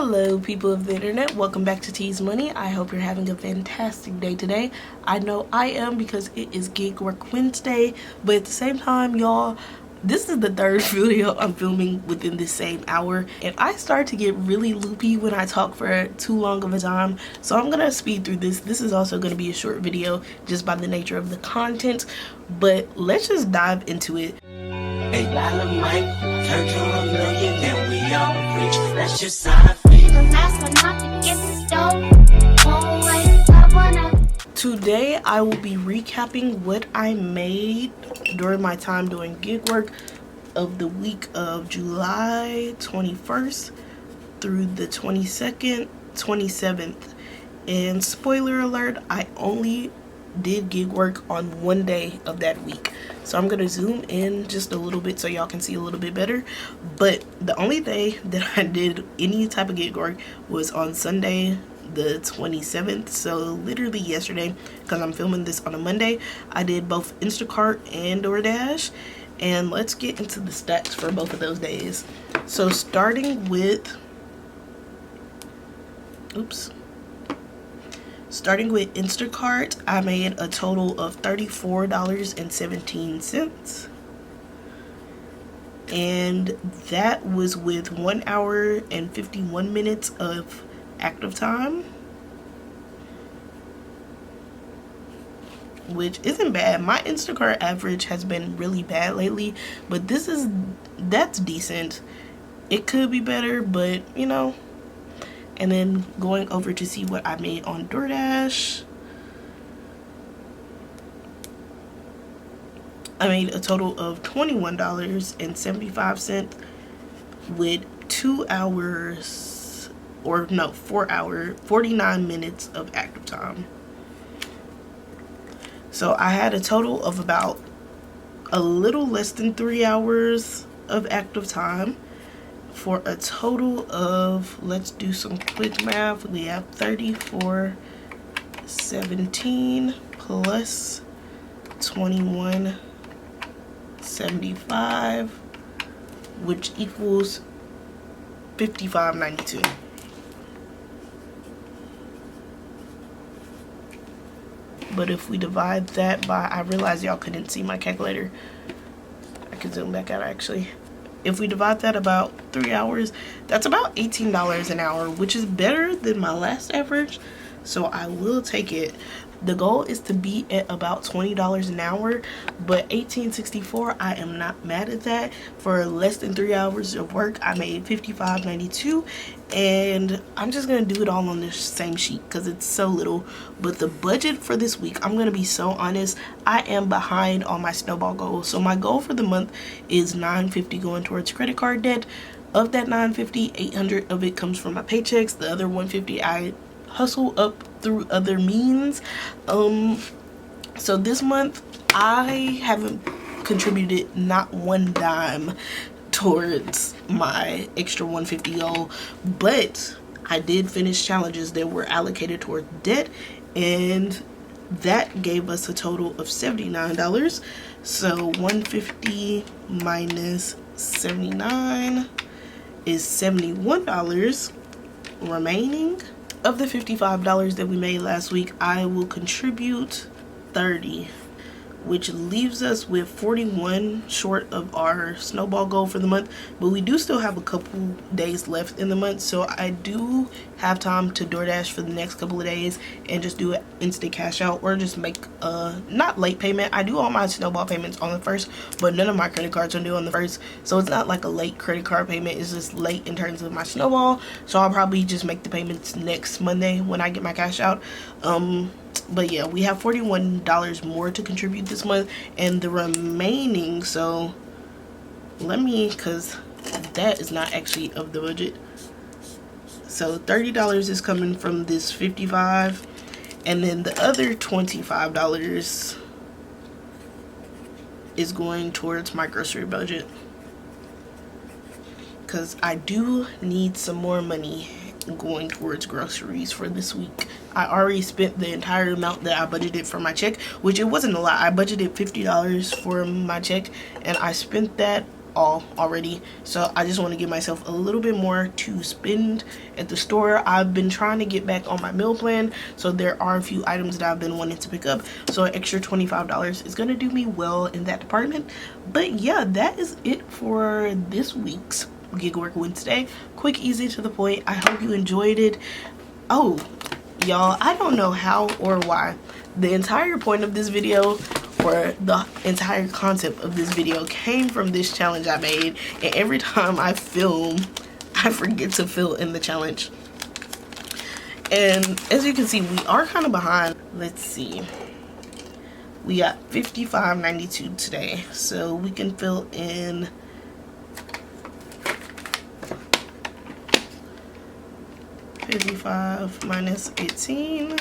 Hello people of the internet, welcome back to T's Money. I hope you're having a fantastic day today. I know I am because it is Gig Work Wednesday, but at the same time, y'all, this is the third video I'm filming within this same hour, and I start to get really loopy when I talk for too long of a time, so I'm gonna speed through this. This is also gonna be a short video just by the nature of the content, but let's just dive into it. $8 mic, turn to $1 million, then we all rich. That's just how I feel. Today I will be recapping what I made during my time doing gig work of the week of July 21st through the 22nd, 27th. And spoiler alert, I only did gig work on one day of that week, so I'm gonna zoom in just a little bit so y'all can see a little bit better. But the only day that I did any type of gig work was on Sunday the 27th, so literally yesterday, because I'm filming this on a Monday. I did both Instacart and DoorDash, and let's get into the stats for both of those days. So starting with Instacart, I made a total of $34.17, and that was with 1 hour and 51 minutes of active time, which isn't bad. My Instacart average has been really bad lately, but that's decent. It could be better, but you know. And then going over to see what I made on DoorDash, I made a total of $21.75 with 49 minutes of active time. So I had a total of about a little less than 3 hours of active time, for a total of, let's do some quick math, we have 34.17 plus 21.75, which equals 55.92. But if we divide that by, I realize y'all couldn't see my calculator, I can zoom back out actually. If we divide that about 3 hours, that's about $18 an hour, which is better than my last average, so I will take it. The goal is to be at about $20 an hour, but $18.64, I am not mad at that. For less than 3 hours of work, I made $55.92, and I'm just gonna do it all on this same sheet because it's so little. But the budget for this week, I'm gonna be so honest, I am behind on my snowball goal. So my goal for the month is $950 going towards credit card debt. Of that $950, $800 of it comes from my paychecks. The other $150 I hustle up through other means. So this month I haven't contributed not one dime towards my extra $150 goal, but I did finish challenges that were allocated toward debt, and that gave us a total of $79. So 150 minus 79 is $71 remaining. Of the $55 that we made last week, I will contribute $30, which leaves us with 41 short of our snowball goal for the month. But we do still have a couple days left in the month, so I do have time to DoorDash for the next couple of days and just do an instant cash out, or just make not late payment. I do all my snowball payments on the 1st, but none of my credit cards are due on the 1st, so it's not like a late credit card payment. It's just late in terms of my snowball, so I'll probably just make the payments next Monday when I get my cash out. But yeah, we have $41 more to contribute this month, and the remaining, so because that is not actually of the budget. So $30 is coming from this 55, and then the other $25 is going towards my grocery budget, because I do need some more money going towards groceries for this week. I already spent the entire amount that I budgeted for my check, which it wasn't a lot. I budgeted $50 for my check, and I spent that all already, so I just want to give myself a little bit more to spend at the store. I've been trying to get back on my meal plan, so there are a few items that I've been wanting to pick up, so an extra $25 is going to do me well in that department. But yeah, that is it for this week's Gig Work Wednesday. Quick, easy, to the point. I hope you enjoyed it. Oh, y'all, I don't know how or why the entire point of this video, or the entire concept of this video, came from this challenge I made, and every time I film I forget to fill in the challenge. And as you can see, we are kind of behind. Let's see, we got $55.92 today, so we can fill in $55 minus 18.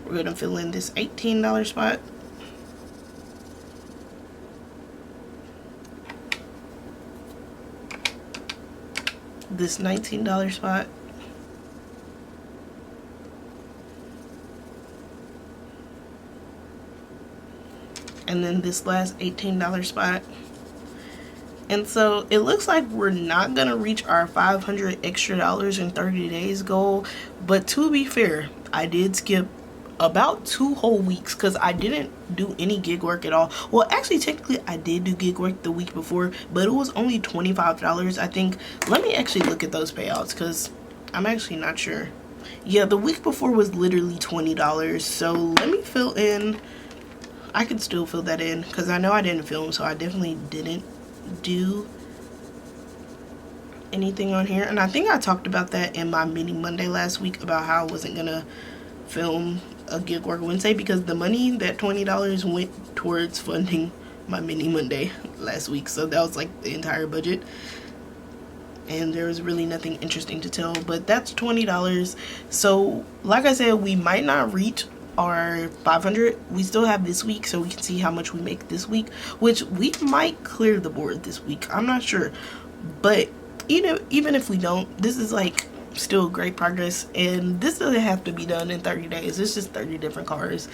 We're gonna fill in this $18 spot. This $19 spot. And then this last $18 spot. And so it looks like we're not gonna reach our $500 extra in 30 days goal. But to be fair, I did skip about 2 whole weeks because I didn't do any gig work at all. Well, actually, technically I did do gig work the week before, but it was only $25, I think. Let me actually look at those payouts because I'm actually not sure. Yeah, the week before was literally $20, so let me fill in. I could still fill that in because I know I didn't film, so I definitely didn't do anything on here. And I think I talked about that in my mini Monday last week about how I wasn't gonna film a Gig Work Wednesday because the money, that $20, went towards funding my mini Monday last week, so that was like the entire budget, and there was really nothing interesting to tell. But that's $20. So like I said, we might not reach our 500. We still have this week, so we can see how much we make this week, which we might clear the board this week. I'm not sure, but even if we don't, this is like still great progress, and this doesn't have to be done in 30 days. It's just 30 different cars.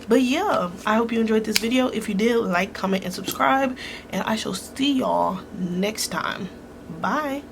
But yeah, I hope you enjoyed this video. If you did, like, comment, and subscribe, and I shall see y'all next time. Bye.